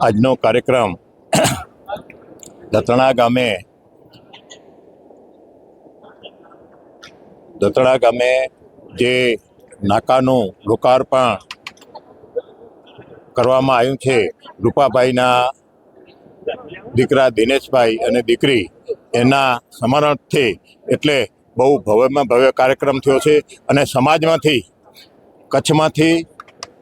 આજનો કાર્યક્રમ દતણા ગામે જે નાકાનું લોકાર્પણ કરવામાં આવ્યું છે, રૂપાભાઈના દીકરા દિનેશભાઈ અને દીકરી એના સમારંભથી, એટલે બહુ ભવ્યમાં ભવ્ય કાર્યક્રમ થયો છે. અને સમાજમાંથી, કચ્છમાંથી,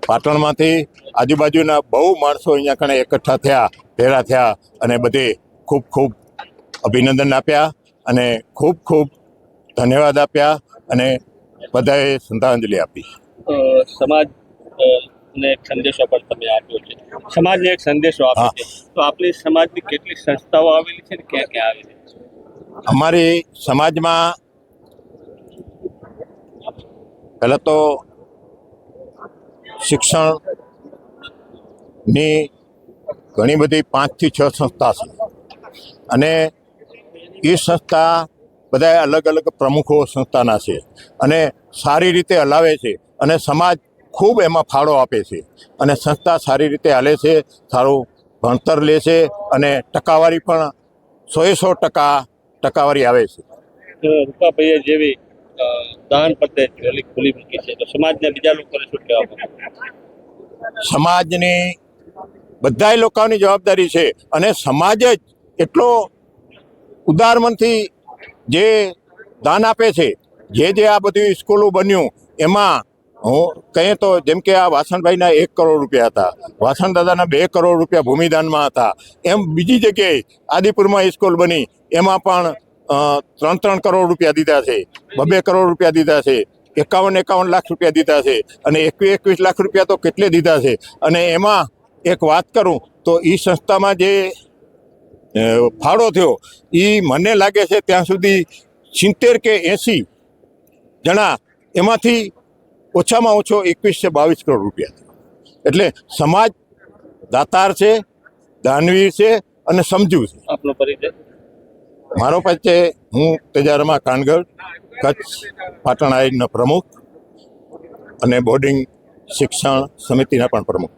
પાટણમાંથી, આજુબાજુના બહુ માણસો અહીંયા કણે એકઠા થયા, ભેગા થયા અને બધે ખૂબ ખૂબ અભિનંદન આપ્યા અને ખૂબ ખૂબ ધન્યવાદ આપ્યા અને બધાએ શ્રદ્ધાંજલિ આપી. સમાજ ને એક સંદેશો પણ તમે આપ્યો છે, સમાજને એક સંદેશો આપ્યો છે, તો આપણી સમાજની કેટલી સંસ્થાઓ આવેલી છે ને ક્યાં ક્યાં આવેલી છે? અમારી સમાજમાં પહેલાં તો શિક્ષણની ઘણી બધી 5 થી 6 સંસ્થા છે અને એ સંસ્થા બધા અલગ અલગ પ્રમુખો સંસ્થાના છે અને સારી રીતે હલાવે છે અને સમાજ ખૂબ એમાં ફાળો આપે છે અને સંસ્થા સારી રીતે હાલે છે, સારું ભણતર લે છે અને ટકાવારી પણ 100% ટકાવારી આવે છે. રૂપાભાઈએ જેવી દાન પદ્ધતિ ખુલ્લી મૂકી છે, તો સમાજના બીજા લોકોને શું કહેવા માંગે? સમાજની બધાય લોકોની જવાબદારી છે અને સમાજ જ એટલો ઉદાર મનથી જે દાન આપે છે. જે આ બધી સ્કૂલો બન્યું એમાં હું કહીએ તો જેમ કે આ વાસણભાઈના 1 કરોડ રૂપિયા હતા, વાસણ દાદાના 2 કરોડ રૂપિયા ભૂમિદાનમાં હતા, એમ બીજી જગ્યાએ આદિપુરમાં સ્કૂલ બની એમાં પણ 3 કરોડ રૂપિયા દીધા છે, 2 કરોડ રૂપિયા દીધા છે, 51 લાખ રૂપિયા દીધા છે અને 21 લાખ રૂપિયા તો કેટલે દીધા છે. અને એમાં એક વાત કરું તો એ સંસ્થામાં જે ફાળો થયો એ મને લાગે છે ત્યાં સુધી 70 કે 80 જણા, એમાંથી ઓછામાં ઓછો 21 કે 22 કરોડ રૂપિયા. એટલે સમાજ દાતાર છે, દાનવીર છે અને સમજુ છે. આપનો પરિચય? મારો પરિચય, હું તેજારામા કાનગડ, કચ્છ પાટણ આયોજના પ્રમુખ અને બોર્ડિંગ શિક્ષણ સમિતિના પણ પ્રમુખ.